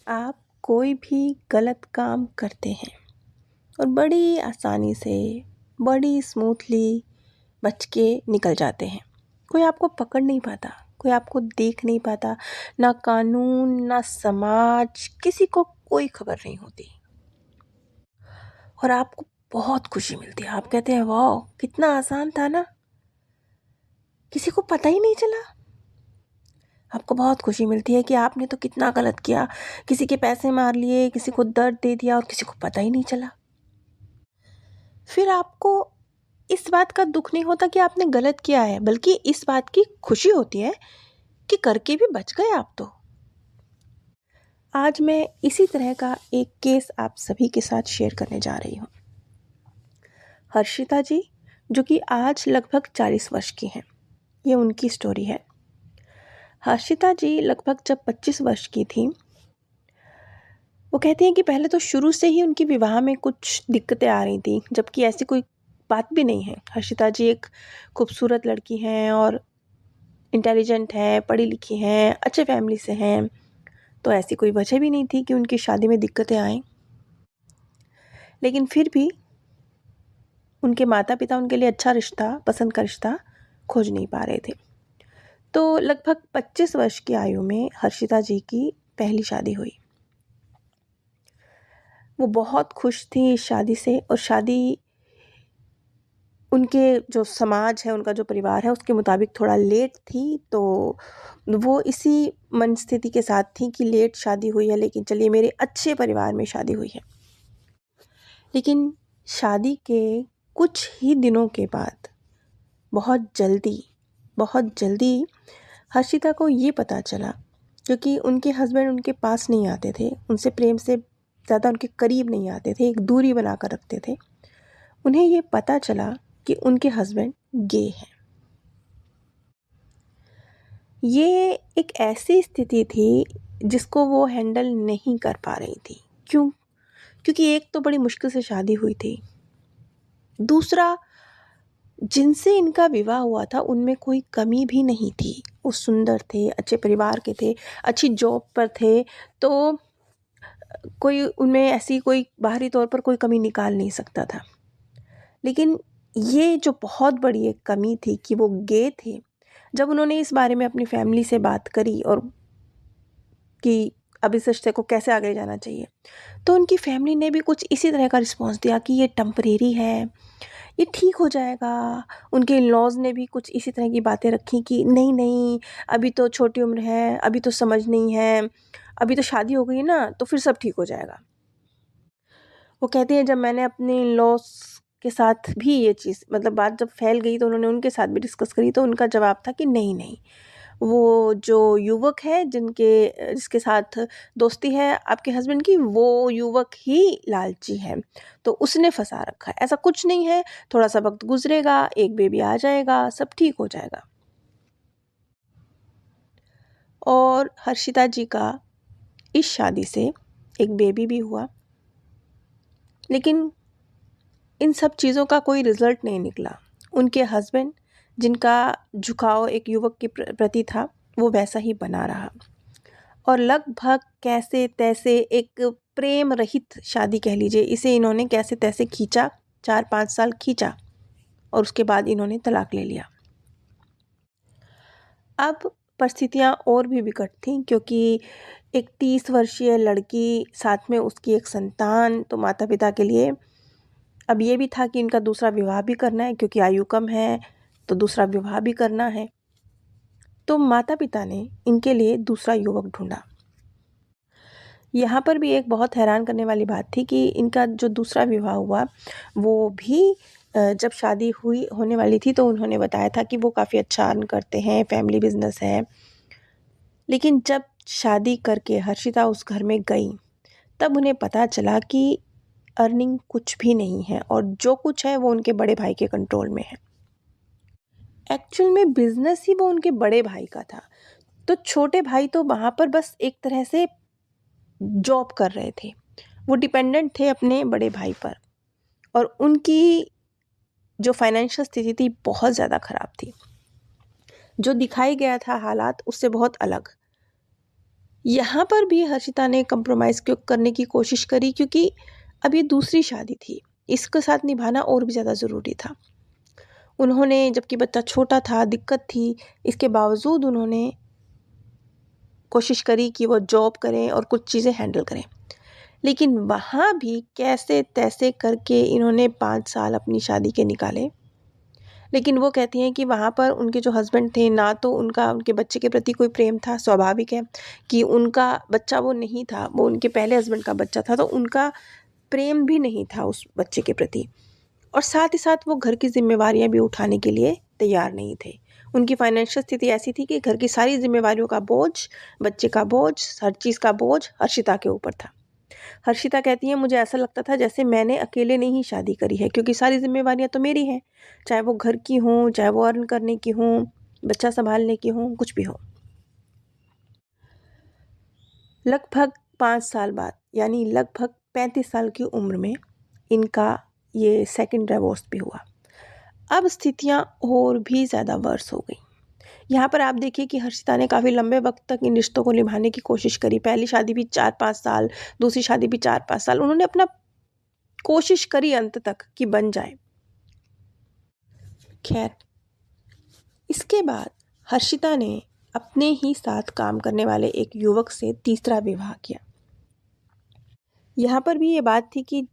आप कोई भी गलत काम करते हैं और बड़ी आसानी से, बड़ी स्मूथली बच के निकल जाते हैं। कोई आपको पकड़ नहीं पाता, कोई आपको देख नहीं पाता, ना कानून ना समाज, किसी को कोई खबर नहीं होती और आपको बहुत खुशी मिलती है। आप कहते हैं वाह कितना आसान था ना, किसी को पता ही नहीं चला। आपको बहुत खुशी मिलती है कि आपने तो कितना गलत किया, किसी के पैसे मार लिए, किसी को दर्द दे दिया और किसी को पता ही नहीं चला। फिर आपको इस बात का दुख नहीं होता कि आपने गलत किया है, बल्कि इस बात की खुशी होती है कि करके भी बच गए आप तो। आज मैं इसी तरह का एक केस आप सभी के साथ शेयर करने जा रही हूँ। हर्षिता जी, जो कि आज लगभग 40 वर्ष की हैं, ये उनकी स्टोरी है। हर्षिता जी लगभग जब 25 वर्ष की थी, वो कहती हैं कि पहले तो शुरू से ही उनकी विवाह में कुछ दिक्कतें आ रही थी, जबकि ऐसी कोई बात भी नहीं है। हर्षिता जी एक खूबसूरत लड़की हैं और इंटेलिजेंट हैं, पढ़ी लिखी हैं, अच्छे फैमिली से हैं, तो ऐसी कोई वजह भी नहीं थी कि उनकी शादी में दिक्कतें आएँ। लेकिन फिर भी उनके माता-पिता उनके लिए अच्छा रिश्ता, पसंद का रिश्ता खोज नहीं पा रहे थे। तो लगभग 25 वर्ष की आयु में हर्षिता जी की पहली शादी हुई। वो बहुत खुश थी इस शादी से और शादी उनके जो समाज है, उनका जो परिवार है, उसके मुताबिक थोड़ा लेट थी, तो वो इसी मनस्थिति के साथ थी कि लेट शादी हुई है, लेकिन चलिए मेरे अच्छे परिवार में शादी हुई है। लेकिन शादी के कुछ ही दिनों के बाद बहुत जल्दी हर्षिता को ये पता चला, क्योंकि उनके हस्बैंड उनके पास नहीं आते थे, उनसे प्रेम से ज़्यादा उनके करीब नहीं आते थे, एक दूरी बना कर रखते थे। उन्हें ये पता चला कि उनके हस्बैंड गे हैं। ये एक ऐसी स्थिति थी जिसको वो हैंडल नहीं कर पा रही थी। क्यों? क्योंकि एक तो बड़ी मुश्किल से शादी हुई थी। दूसरा, जिनसे इनका विवाह हुआ था उनमें कोई कमी भी नहीं थी। वो सुंदर थे, अच्छे परिवार के थे, अच्छी जॉब पर थे, तो कोई उनमें ऐसी कोई बाहरी तौर पर कोई कमी निकाल नहीं सकता था। लेकिन ये जो बहुत बड़ी एक कमी थी कि वो गे थे, जब उन्होंने इस बारे में अपनी फैमिली से बात करी और कि अब इस रिश्ते को कैसे आगे जाना चाहिए, तो उनकी फैमिली ने भी कुछ इसी तरह का रिस्पॉन्स दिया कि ये टेम्परेरी है, ये ठीक हो जाएगा। उनके इन-लॉज़ ने भी कुछ इसी तरह की बातें रखी कि नहीं, अभी तो छोटी उम्र है, अभी तो समझ नहीं है, अभी तो शादी हो गई है ना, तो फिर सब ठीक हो जाएगा। वो कहती हैं जब मैंने अपने इन-लॉज़ के साथ भी ये चीज़ मतलब बात जब फैल गई तो उन्होंने उनके साथ भी डिस्कस करी, तो उनका जवाब था कि नहीं, वो जो युवक है जिसके साथ दोस्ती है आपके हस्बैंड की, वो युवक ही लालची है, तो उसने फँसा रखा है। ऐसा कुछ नहीं है, थोड़ा-सा वक़्त गुज़रेगा, एक बेबी आ जाएगा, सब ठीक हो जाएगा। और हर्षिता जी का इस शादी से एक बेबी भी हुआ, लेकिन इन सब चीज़ों का कोई रिज़ल्ट नहीं निकला। उनके हस्बैंड, जिनका झुकाव एक युवक के प्रति था, वो वैसा ही बना रहा और लगभग कैसे-तैसे एक प्रेम रहित शादी कह लीजिए, इसे इन्होंने कैसे-तैसे खींचा, 4-5 साल खींचा और उसके बाद इन्होंने तलाक ले लिया। अब परिस्थितियाँ और भी विकट थीं, क्योंकि एक 30 वर्षीय लड़की, साथ में उसकी एक संतान, तो माता-पिता के लिए अब ये भी था कि इनका दूसरा विवाह भी करना है, क्योंकि आयु कम है, तो दूसरा विवाह भी करना है। तो माता-पिता ने इनके लिए दूसरा युवक ढूँढा। यहाँ पर भी एक बहुत हैरान करने वाली बात थी कि इनका जो दूसरा विवाह हुआ, वो भी जब शादी होने वाली थी, तो उन्होंने बताया था कि वो काफ़ी अच्छा अर्न करते हैं, फैमिली बिज़नेस है। लेकिन जब शादी करके हर्षिता उस घर में गई, तब उन्हें पता चला कि अर्निंग कुछ भी नहीं है और जो कुछ है वो उनके बड़े भाई के कंट्रोल में है। एक्चुअल में बिज़नेस ही वो उनके बड़े भाई का था। तो छोटे भाई तो वहाँ पर बस एक तरह से जॉब कर रहे थे। वो डिपेंडेंट थे अपने बड़े भाई पर और उनकी जो फाइनेंशियल स्थिति थी बहुत ज़्यादा ख़राब थी। जो दिखाई गया था हालात उससे बहुत अलग। यहाँ पर भी हर्षिता ने कंप्रोमाइज़ करने की कोशिश करी, क्योंकि अब ये दूसरी शादी थी, इसके साथ निभाना और भी ज़्यादा ज़रूरी था। उन्होंने, जबकि बच्चा छोटा था, दिक्कत थी, इसके बावजूद उन्होंने कोशिश करी कि वो जॉब करें और कुछ चीज़ें हैंडल करें। लेकिन वहाँ भी कैसे तैसे करके इन्होंने 5 साल अपनी शादी के निकाले। लेकिन वो कहती हैं कि वहाँ पर उनके जो हस्बैंड थे, ना तो उनका उनके बच्चे के प्रति कोई प्रेम था, स्वाभाविक है कि उनका बच्चा वो नहीं था, वो उनके पहले हस्बैंड का बच्चा था, तो उनका प्रेम भी नहीं था उस बच्चे के प्रति। और साथ ही साथ वो घर की ज़िम्मेवारियाँ भी उठाने के लिए तैयार नहीं थे। उनकी फाइनेंशियल स्थिति ऐसी थी कि घर की सारी ज़िम्मेवारियों का बोझ, बच्चे का बोझ, हर चीज़ का बोझ हर्षिता के ऊपर था। हर्षिता कहती है, मुझे ऐसा लगता था जैसे मैंने अकेले ने ही शादी करी है, क्योंकि सारी ज़िम्मेवारियाँ तो मेरी हैं, चाहे वो घर की हों, चाहे वो अर्न करने की हों, बच्चा संभालने की हों, कुछ भी हो। लगभग 5 साल बाद, यानी लगभग 35 साल की उम्र में इनका ये सेकंड डिवोर्स भी हुआ। अब स्थितियाँ और भी ज़्यादा वर्स हो गई। यहाँ पर आप देखिए कि हर्षिता ने काफ़ी लंबे वक्त तक इन रिश्तों को निभाने की कोशिश करी। पहली शादी भी 4-5 साल, दूसरी शादी भी 4-5 साल। उन्होंने अपना कोशिश करी अंत तक कि बन जाए। खैर, इसके बाद हर्षिता ने अपने ही साथ काम करने वाले एक युवक से तीसरा विवाह किया। यहाँ पर भी ये बात थी कि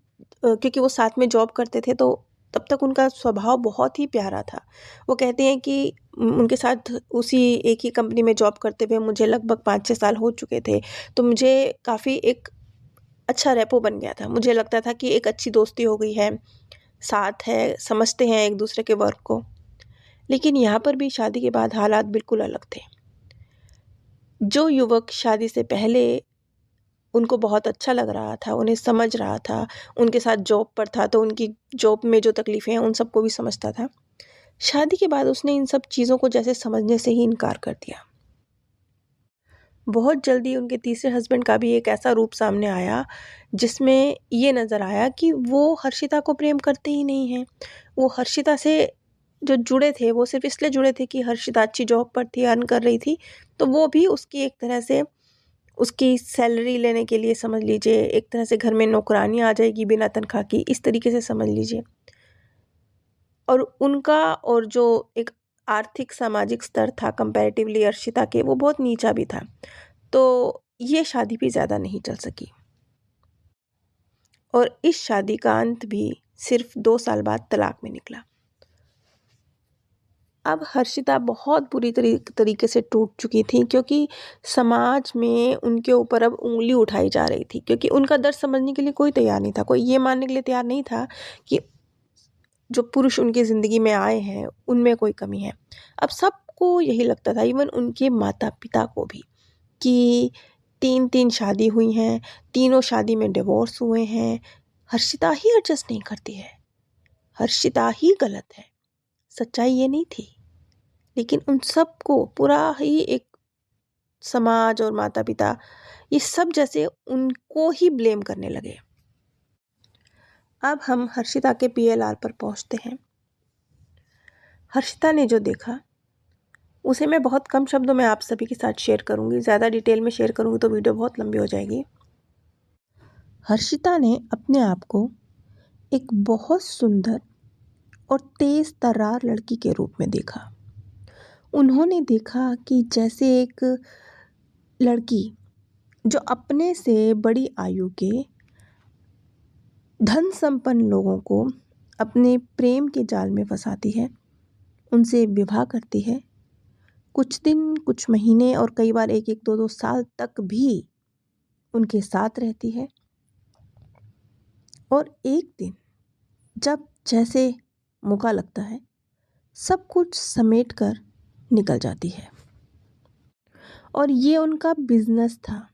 क्योंकि वो साथ में जॉब करते थे, तो तब तक उनका स्वभाव बहुत ही प्यारा था। वो कहते हैं कि उनके साथ उसी एक ही कंपनी में जॉब करते हुए मुझे लगभग 5-6 साल हो चुके थे, तो मुझे काफ़ी एक अच्छा रेपो बन गया था। मुझे लगता था कि एक अच्छी दोस्ती हो गई है, साथ है, समझते हैं एक दूसरे के वर्क को। लेकिन यहाँ पर भी शादी के बाद हालात बिल्कुल अलग थे। जो युवक शादी से पहले उनको बहुत अच्छा लग रहा था, उन्हें समझ रहा था, उनके साथ जॉब पर था, तो उनकी जॉब में जो तकलीफ़ें हैं उन सबको भी समझता था। शादी के बाद उसने इन सब चीज़ों को जैसे समझने से ही इनकार कर दिया। बहुत जल्दी उनके तीसरे हस्बैंड का भी एक ऐसा रूप सामने आया, जिसमें ये नज़र आया कि वो हर्षिता को प्रेम करते ही नहीं हैं। वो हर्षिता से जो जुड़े थे, वो सिर्फ़ इसलिए जुड़े थे कि हर्षिता अच्छी जॉब पर थी, अर्न कर रही थी, तो वो भी उसकी एक तरह से उसकी सैलरी लेने के लिए, समझ लीजिए, एक तरह से घर में नौकरानी आ जाएगी बिना तनख्वाह की, इस तरीके से समझ लीजिए। और उनका और जो एक आर्थिक सामाजिक स्तर था कंपैरेटिवली अर्शिता के, वो बहुत नीचा भी था। तो ये शादी भी ज़्यादा नहीं चल सकी और इस शादी का अंत भी सिर्फ 2 साल बाद तलाक में निकला। अब हर्षिता बहुत बुरी तरीके से टूट चुकी थी, क्योंकि समाज में उनके ऊपर अब उँगली उठाई जा रही थी, क्योंकि उनका दर्द समझने के लिए कोई तैयार नहीं था। कोई ये मानने के लिए तैयार नहीं था कि जो पुरुष उनकी ज़िंदगी में आए हैं, उनमें कोई कमी है। अब सबको यही लगता था, इवन उनके माता-पिता को भी, कि 3-3 शादी हुई हैं, तीनों शादी में डिवोर्स हुए हैं, हर्षिता ही एडजस्ट नहीं करती है, हर्षिता ही गलत है। सच्चाई ये नहीं थी। लेकिन उन सबको पूरा ही एक समाज और माता-पिता, ये सब जैसे उनको ही ब्लेम करने लगे। अब हम हर्षिता के पीएलआर पर पहुँचते हैं। हर्षिता ने जो देखा, उसे मैं बहुत कम शब्दों में आप सभी के साथ शेयर करूँगी। ज़्यादा डिटेल में शेयर करूँगी तो वीडियो बहुत लंबी हो जाएगी। हर्षिता ने अपने आप को एक बहुत सुंदर और तेज़ तर्रार लड़की के रूप में देखा। उन्होंने देखा कि जैसे एक लड़की जो अपने से बड़ी आयु के धन संपन्न लोगों को अपने प्रेम के जाल में फंसाती है, उनसे विवाह करती है, कुछ दिन, कुछ महीने और कई बार 1-1, 2-2 साल तक भी उनके साथ रहती है और एक दिन जब जैसे मौका लगता है, सब कुछ समेट कर निकल जाती है। और ये उनका बिजनेस था,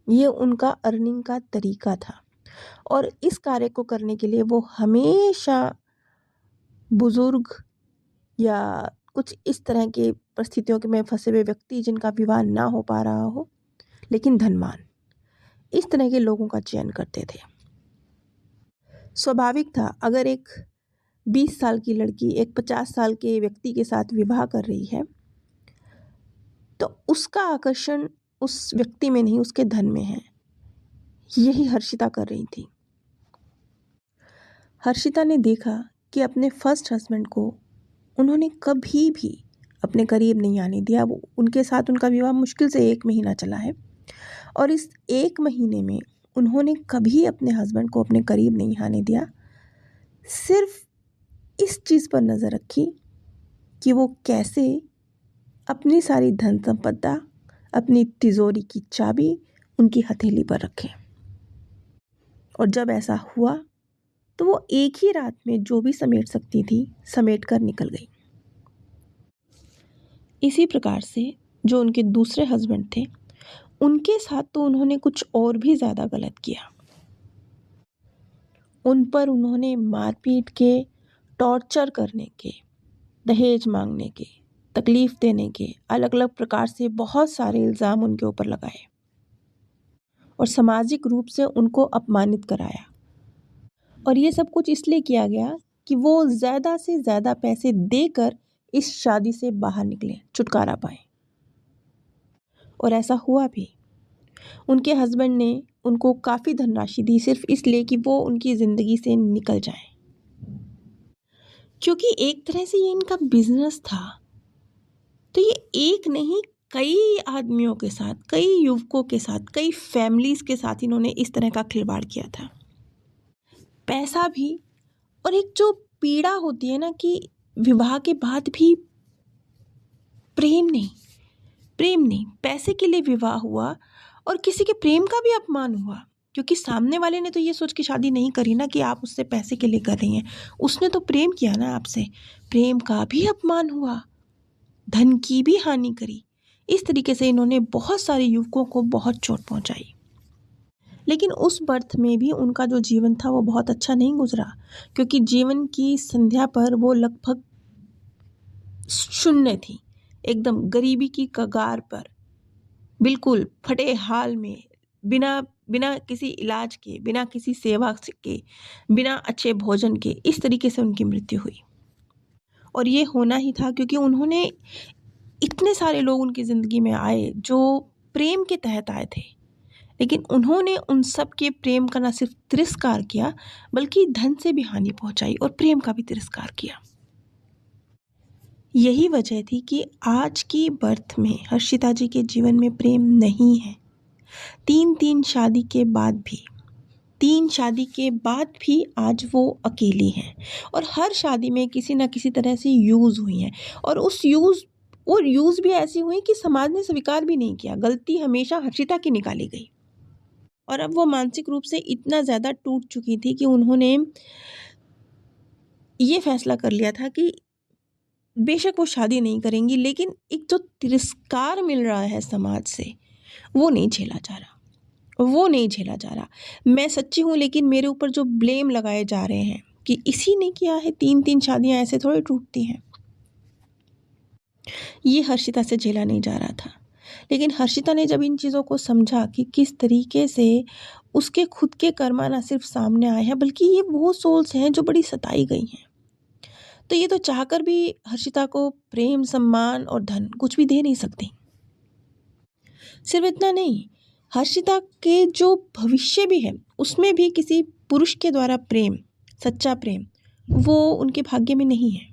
ये उनका अर्निंग का तरीका था और इस कार्य को करने के लिए वो हमेशा बुजुर्ग या कुछ इस तरह के परिस्थितियों के में फंसे हुए व्यक्ति, जिनका विवाह ना हो पा रहा हो लेकिन धनवान, इस तरह के लोगों का चयन करते थे। स्वाभाविक था, अगर एक 20 साल की लड़की एक 50 साल के व्यक्ति के साथ विवाह कर रही है, तो उसका आकर्षण उस व्यक्ति में नहीं, उसके धन में है। यही हर्षिता कर रही थी। हर्षिता ने देखा कि अपने फर्स्ट हस्बैंड को उन्होंने कभी भी अपने करीब नहीं आने दिया। वो उनके साथ उनका विवाह मुश्किल से 1 महीना चला है और इस 1 महीने में उन्होंने कभी अपने हस्बैंड को अपने करीब नहीं आने दिया। सिर्फ इस चीज़ पर नज़र रखी कि वो कैसे अपनी सारी धन संपदा, अपनी तिजोरी की चाबी उनकी हथेली पर रखें। और जब ऐसा हुआ तो वो एक ही रात में जो भी समेट सकती थी समेट कर निकल गई। इसी प्रकार से जो उनके दूसरे हस्बैंड थे, उनके साथ तो उन्होंने कुछ और भी ज़्यादा गलत किया। उन पर उन्होंने मारपीट के, टॉर्चर करने के, दहेज मांगने के, तकलीफ़ देने के, अलग अलग प्रकार से बहुत सारे इल्ज़ाम उनके ऊपर लगाए और सामाजिक रूप से उनको अपमानित कराया। और ये सब कुछ इसलिए किया गया कि वो ज़्यादा से ज़्यादा पैसे देकर इस शादी से बाहर निकले, छुटकारा पाए। और ऐसा हुआ भी। उनके हस्बैंड ने उनको काफ़ी धनराशि दी सिर्फ इसलिए कि वो उनकी ज़िंदगी से निकल जाए, क्योंकि एक तरह से ये इनका बिजनेस था। तो ये एक नहीं, कई आदमियों के साथ, कई युवकों के साथ, कई फैमिलीज़ के साथ इन्होंने इस तरह का खिलवाड़ किया था। पैसा भी, और एक जो पीड़ा होती है ना कि विवाह के बाद भी प्रेम नहीं, पैसे के लिए विवाह हुआ और किसी के प्रेम का भी अपमान हुआ, क्योंकि सामने वाले ने तो ये सोच के शादी नहीं करी ना कि आप उससे पैसे के लिए कर रही हैं। उसने तो प्रेम किया ना आपसे, प्रेम का भी अपमान हुआ, धन की भी हानि करी। इस तरीके से इन्होंने बहुत सारे युवकों को बहुत चोट पहुंचाई। लेकिन उस बर्थ में भी उनका जो जीवन था वो बहुत अच्छा नहीं गुजरा, क्योंकि जीवन की संध्या पर वो लगभग शून्य थी, एकदम गरीबी की कगार पर, बिल्कुल फटे हाल में, बिना बिना किसी इलाज के, बिना किसी सेवा के, बिना अच्छे भोजन के, इस तरीके से उनकी मृत्यु हुई। और ये होना ही था क्योंकि उन्होंने, इतने सारे लोग उनकी ज़िंदगी में आए जो प्रेम के तहत आए थे, लेकिन उन्होंने उन सब के प्रेम का न सिर्फ तिरस्कार किया बल्कि धन से भी हानि पहुंचाई और प्रेम का भी तिरस्कार किया। यही वजह थी कि आज की बर्थ में हर्षिता जी के जीवन में प्रेम नहीं है। 3 शादी के बाद भी, 3 शादी के बाद भी आज वो अकेली हैं और हर शादी में किसी न किसी तरह से यूज़ हुई हैं और यूज़ भी ऐसी हुई कि समाज ने स्वीकार भी नहीं किया। गलती हमेशा हर्षिता की निकाली गई और अब वो मानसिक रूप से इतना ज़्यादा टूट चुकी थी कि उन्होंने ये फैसला कर लिया था कि बेशक वो शादी नहीं करेंगी, लेकिन एक जो तिरस्कार मिल रहा है समाज से, वो नहीं झेला जा रहा। मैं सच्ची हूँ, लेकिन मेरे ऊपर जो ब्लेम लगाए जा रहे हैं कि इसी ने किया है, 3 शादियाँ ऐसे थोड़े टूटती हैं, ये हर्षिता से झेला नहीं जा रहा था। लेकिन हर्षिता ने जब इन चीज़ों को समझा कि किस तरीके से उसके खुद के कर्मा ना सिर्फ सामने आए हैं बल्कि ये वो सोल्स हैं जो बड़ी सताई गई हैं, तो ये तो चाहकर भी हर्षिता को प्रेम, सम्मान और धन कुछ भी दे नहीं सकती। सिर्फ इतना नहीं, हर्षिता के जो भविष्य भी है उसमें भी किसी पुरुष के द्वारा प्रेम, सच्चा प्रेम, वो उनके भाग्य में नहीं है।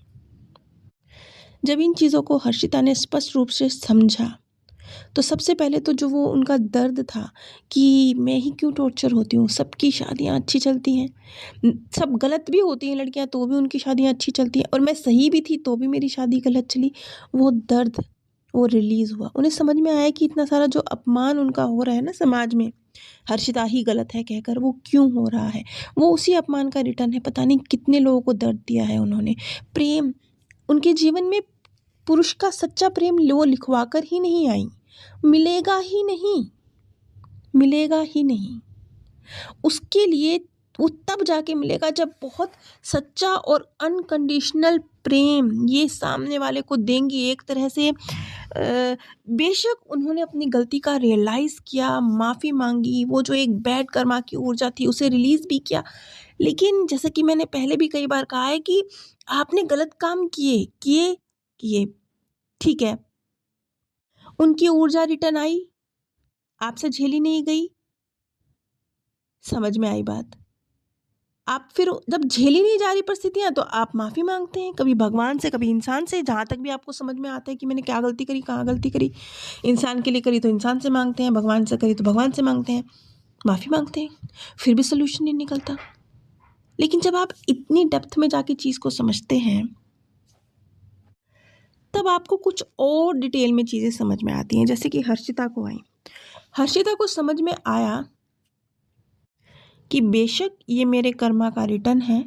जब इन चीज़ों को हर्षिता ने स्पष्ट रूप से समझा तो सबसे पहले तो जो वो उनका दर्द था कि मैं ही क्यों टॉर्चर होती हूँ, सबकी शादियाँ अच्छी चलती हैं, सब गलत भी होती हैं लड़कियाँ तो भी उनकी शादियाँ अच्छी चलती हैं और मैं सही भी थी तो भी मेरी शादी गलत चली, वो दर्द वो रिलीज़ हुआ। उन्हें समझ में आया कि इतना सारा जो अपमान उनका हो रहा है ना समाज में, हर्षिता ही गलत है कहकर, वो क्यों हो रहा है, वो उसी अपमान का रिटर्न है। पता नहीं कितने लोगों को दर्द दिया है उन्होंने। प्रेम उनके जीवन में, पुरुष का सच्चा प्रेम वो लिखवा कर ही नहीं आई, मिलेगा ही नहीं। उसके लिए वो तब जाके मिलेगा जब बहुत सच्चा और अनकंडीशनल प्रेम ये सामने वाले को देंगी। एक तरह से बेशक उन्होंने अपनी गलती का रियलाइज़ किया, माफ़ी मांगी, वो जो एक बैड कर्मा की ऊर्जा थी उसे रिलीज़ भी किया, लेकिन जैसे कि मैंने पहले भी कई बार कहा है कि आपने गलत काम किए, ठीक है, उनकी ऊर्जा रिटर्न आई, आपसे झेली नहीं गई, समझ में आई बात। आप फिर जब झेली नहीं जा रही परिस्थितियाँ तो आप माफ़ी मांगते हैं, कभी भगवान से, कभी इंसान से, जहाँ तक भी आपको समझ में आता है कि मैंने क्या गलती करी, कहाँ गलती करी। इंसान के लिए करी तो इंसान से मांगते हैं, भगवान से करी तो भगवान से मांगते हैं, माफ़ी मांगते हैं, फिर भी सोल्यूशन नहीं निकलता। लेकिन जब आप इतनी डेप्थ में जाके चीज़ को समझते हैं, तब आपको कुछ और डिटेल में चीज़ें समझ में आती हैं। जैसे कि हर्षिता को आई, हर्षिता को समझ में आया कि बेशक ये मेरे कर्मा का रिटर्न है,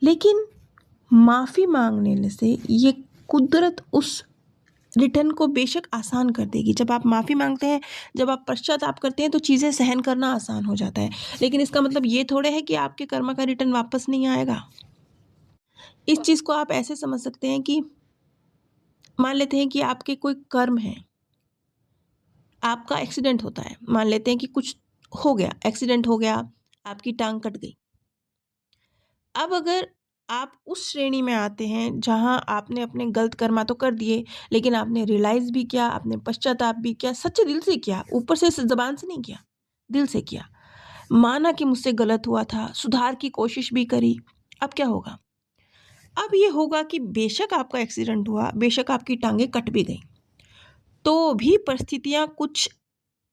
लेकिन माफ़ी मांगने से ये कुदरत उस रिटर्न को बेशक आसान कर देगी। जब आप माफ़ी मांगते हैं, जब आप पश्चाताप करते हैं तो चीज़ें सहन करना आसान हो जाता है। लेकिन इसका मतलब ये थोड़े है कि आपके कर्मा का रिटर्न वापस नहीं आएगा। इस चीज़ को आप ऐसे समझ सकते हैं कि मान लेते हैं कि आपके कोई कर्म है, आपका एक्सीडेंट होता है, मान लेते हैं कि कुछ हो गया, एक्सीडेंट हो गया, आपकी टांग कट गई। अब अगर आप उस श्रेणी में आते हैं जहां आपने अपने गलत कर्मा तो कर दिए, लेकिन आपने रियलाइज़ भी किया, आपने पश्चाताप भी किया, सच्चे दिल से किया, ऊपर से ज़बान से नहीं किया, दिल से किया, माना कि मुझसे गलत हुआ था, सुधार की कोशिश भी करी। अब क्या होगा? अब ये होगा कि बेशक आपका एक्सीडेंट हुआ, बेशक आपकी टांगें कट भी गई, तो भी परिस्थितियाँ कुछ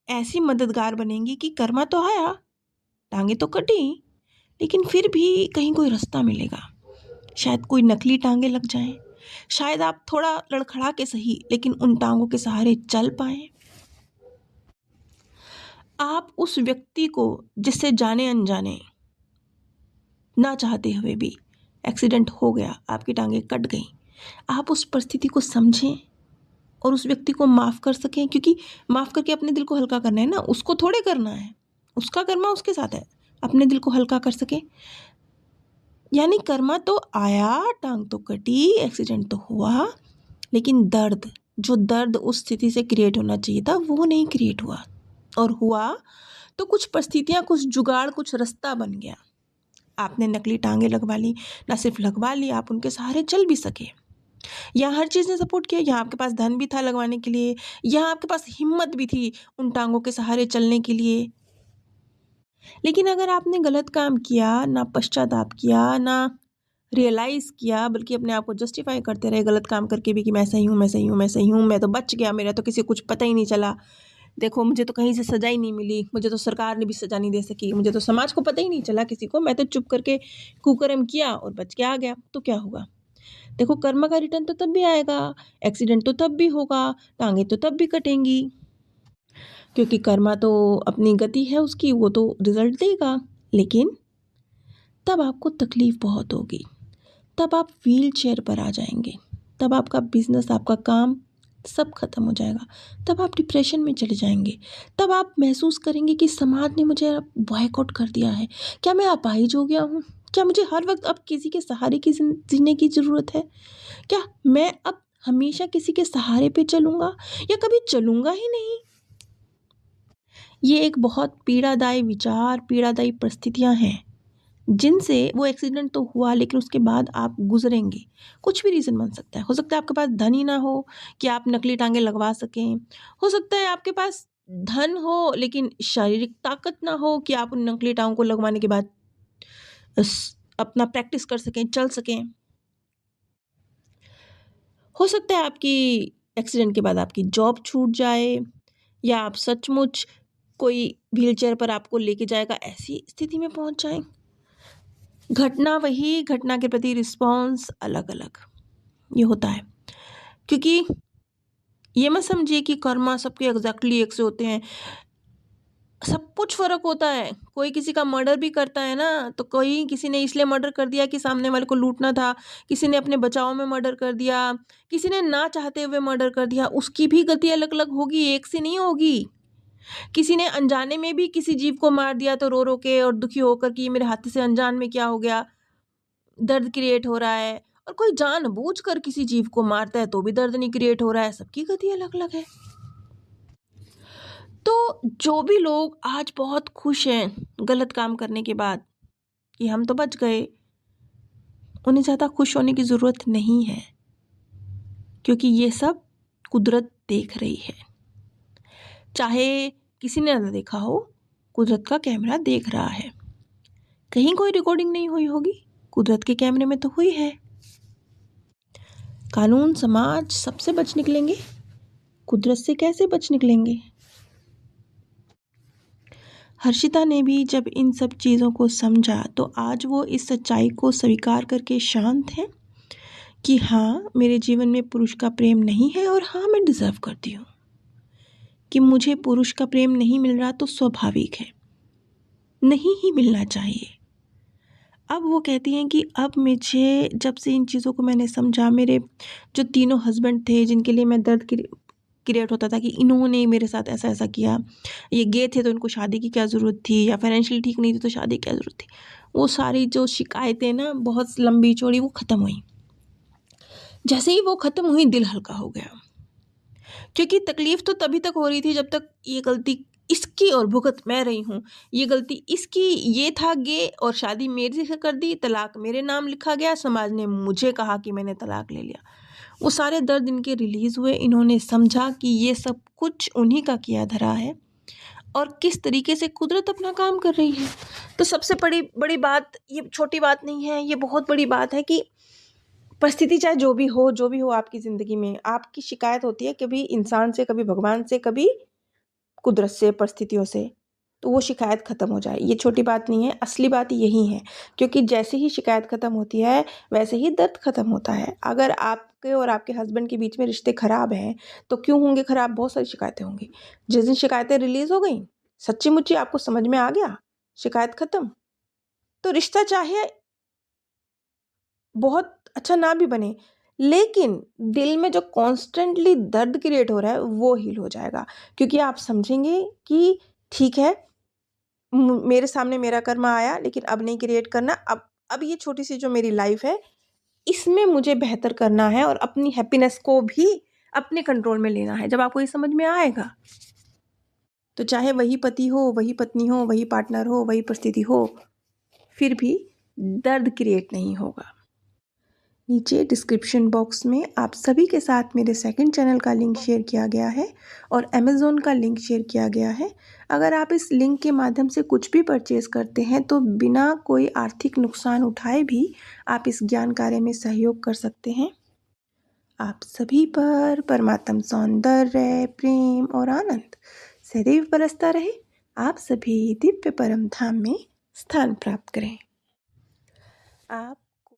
ऐसी मददगार बनेंगी कि कर्मा तो आया, टांगें तो कटी, लेकिन फिर भी कहीं कोई रास्ता मिलेगा। शायद कोई नकली टांगें लग जाएं, शायद आप थोड़ा लड़खड़ा के सही, लेकिन उन टांगों के सहारे चल पाएं। आप उस व्यक्ति को जिससे जाने अनजाने, ना चाहते हुए भी एक्सीडेंट हो गया, आपकी टांगें कट गई, आप उस परिस्थिति को समझें और उस व्यक्ति को माफ़ कर सकें, क्योंकि माफ़ करके अपने दिल को हल्का करना है ना, उसको थोड़े करना है, उसका कर्मा उसके साथ है, अपने दिल को हल्का कर सकें। यानी कर्मा तो आया, टांग तो कटी, एक्सीडेंट तो हुआ, लेकिन दर्द, जो दर्द उस स्थिति से क्रिएट होना चाहिए था वो नहीं क्रिएट हुआ, और हुआ तो कुछ परिस्थितियाँ, कुछ जुगाड़, कुछ रास्ता बन गया। आपने नकली टांगें लगवा ली, ना सिर्फ लगवा ली, आप उनके सहारे चल भी सके। यहाँ हर चीज़ ने सपोर्ट किया, यहाँ आपके पास धन भी था लगवाने के लिए, यहाँ आपके पास हिम्मत भी थी उन टांगों के सहारे चलने के लिए। लेकिन अगर आपने गलत काम किया, ना पश्चाताप किया, ना रियलाइज़ किया, बल्कि अपने आप को जस्टिफाई करते रहे गलत काम करके भी कि मैं सही हूँ, मैं सही हूँ, मैं सही हूँ, मैं तो बच गया, मेरा तो किसी को कुछ पता ही नहीं चला, देखो मुझे तो कहीं से सज़ा ही नहीं मिली, मुझे तो सरकार ने भी सज़ा नहीं दे सकी, मुझे तो समाज को पता ही नहीं चला किसी को, मैं तो चुप करके कुकर्म किया और बच के आ गया, तो क्या होगा? देखो कर्म का रिटर्न तो तब भी आएगा, एक्सीडेंट तो तब भी होगा, टांगें तो तब भी कटेंगी, क्योंकि कर्मा तो अपनी गति है उसकी, वो तो रिजल्ट देगा। लेकिन तब आपको तकलीफ़ बहुत होगी, तब आप व्हील चेयर पर आ जाएंगे, तब आपका बिजनेस, आपका काम सब खत्म हो जाएगा, तब आप डिप्रेशन में चले जाएंगे, तब आप महसूस करेंगे कि समाज ने मुझे बॉयकॉट कर दिया है, क्या मैं अपाहिज हो गया हूँ, क्या मुझे हर वक्त अब किसी के सहारे की जीने की ज़रूरत है, क्या मैं अब हमेशा किसी के सहारे पे चलूँगा या कभी चलूँगा ही नहीं। ये एक बहुत पीड़ादायी विचार, पीड़ादायी परिस्थितियाँ हैं जिनसे, वो एक्सीडेंट तो हुआ लेकिन उसके बाद आप गुजरेंगे। कुछ भी रीज़न बन सकता है, हो सकता है आपके पास धन ही ना हो कि आप नकली टांगें लगवा सकें, हो सकता है आपके पास धन हो लेकिन शारीरिक ताकत ना हो कि आप उन नकली टांगों को लगवाने के बाद अपना प्रैक्टिस कर सकें, चल सकें। हो सकता है आपकी एक्सीडेंट के बाद आपकी जॉब छूट जाए, या आप सचमुच कोई व्हीलचेयर पर आपको लेके जाएगा ऐसी स्थिति में पहुंच जाएं। घटना वही, घटना के प्रति रिस्पॉन्स अलग अलग ये होता है, क्योंकि ये मत समझिए कि कर्मा सबके एग्जैक्टली एक से होते हैं, सब कुछ फ़र्क होता है। कोई किसी का मर्डर भी करता है ना, तो कोई, किसी ने इसलिए मर्डर कर दिया कि सामने वाले को लूटना था, किसी ने अपने बचाव में मर्डर कर दिया, किसी ने ना चाहते हुए मर्डर कर दिया, उसकी भी गति अलग अलग होगी, एक सी नहीं होगी। किसी ने अनजाने में भी किसी जीव को मार दिया तो रो रो के और दुखी होकर कि ये मेरे हाथ से अनजान में क्या हो गया, दर्द क्रिएट हो रहा है, और कोई जानबूझकर किसी जीव को मारता है तो भी दर्द नहीं क्रिएट हो रहा है। सबकी गति अलग अलग है। तो जो भी लोग आज बहुत खुश हैं गलत काम करने के बाद कि हम तो बच गए, उन्हें ज़्यादा खुश होने की ज़रूरत नहीं है, क्योंकि ये सब कुदरत देख रही है। चाहे किसी ने ना देखा हो, कुदरत का कैमरा देख रहा है। कहीं कोई रिकॉर्डिंग नहीं हुई होगी, कुदरत के कैमरे में तो हुई है। कानून समाज सबसे बच निकलेंगे, कुदरत से कैसे बच निकलेंगे? हर्षिता ने भी जब इन सब चीज़ों को समझा तो आज वो इस सच्चाई को स्वीकार करके शांत है कि हाँ, मेरे जीवन में पुरुष का प्रेम नहीं है और हाँ, मैं डिज़र्व करती हूँ। कि मुझे पुरुष का प्रेम नहीं मिल रहा तो स्वाभाविक है, नहीं ही मिलना चाहिए। अब वो कहती हैं कि अब मुझे जब से इन चीज़ों को मैंने समझा, मेरे जो तीनों हस्बैंड थे जिनके लिए मैं दर्द क्रिएट होता था कि इन्होंने मेरे साथ ऐसा ऐसा किया, ये गे थे तो इनको शादी की क्या ज़रूरत थी, या फाइनेंशियली ठीक नहीं थी तो शादी की क्या ज़रूरत थी, वो सारी जो शिकायतें ना बहुत लंबी चौड़ी वो ख़त्म हुई। जैसे ही वो ख़त्म हुई दिल हल्का हो गया, क्योंकि तकलीफ़ तो तभी तक हो रही थी जब तक ये गलती इसकी और भुगत मैं रही हूँ, ये गलती इसकी, ये था गे और शादी मेरे से कर दी, तलाक मेरे नाम लिखा गया, समाज ने मुझे कहा कि मैंने तलाक ले लिया। वो सारे दर्द इनके रिलीज़ हुए, इन्होंने समझा कि ये सब कुछ उन्हीं का किया धरा है और किस तरीके से कुदरत अपना काम कर रही है। तो सबसे बड़ी बात, ये छोटी बात नहीं है, ये बहुत बड़ी बात है कि परिस्थिति चाहे जो भी हो आपकी ज़िंदगी में, आपकी शिकायत होती है कभी इंसान से, कभी भगवान से, कभी कुदरत से, परिस्थितियों से, तो वो शिकायत ख़त्म हो जाए। ये छोटी बात नहीं है, असली बात यही है, क्योंकि जैसे ही शिकायत ख़त्म होती है वैसे ही दर्द ख़त्म होता है। अगर आपके और आपके हस्बैंड के बीच में रिश्ते ख़राब हैं तो क्यों होंगे ख़राब? बहुत सारी शिकायतें होंगी। जिस दिन शिकायतें रिलीज़ हो गई, सच्ची मुच्ची आपको समझ में आ गया, शिकायत ख़त्म, तो रिश्ता चाहे बहुत अच्छा ना भी बने, लेकिन दिल में जो कॉन्स्टेंटली दर्द क्रिएट हो रहा है वो हील हो जाएगा, क्योंकि आप समझेंगे कि ठीक है, मेरे सामने मेरा कर्मा आया लेकिन अब नहीं क्रिएट करना, अब ये छोटी सी जो मेरी लाइफ है इसमें मुझे बेहतर करना है और अपनी हैप्पीनेस को भी अपने कंट्रोल में लेना है। जब आपको ये समझ में आएगा तो चाहे वही पति हो, वही पत्नी हो, वही पार्टनर हो, वही परिस्थिति हो, फिर भी दर्द क्रिएट नहीं होगा। नीचे डिस्क्रिप्शन बॉक्स में आप सभी के साथ मेरे सेकंड चैनल का लिंक शेयर किया गया है और अमेज़ॉन का लिंक शेयर किया गया है। अगर आप इस लिंक के माध्यम से कुछ भी परचेज करते हैं तो बिना कोई आर्थिक नुकसान उठाए भी आप इस ज्ञान कार्य में सहयोग कर सकते हैं। आप सभी पर परमात्म सौंदर्य, प्रेम और आनंद सदैव बरसता रहे। आप सभी दिव्य परम धाम में स्थान प्राप्त करें। आप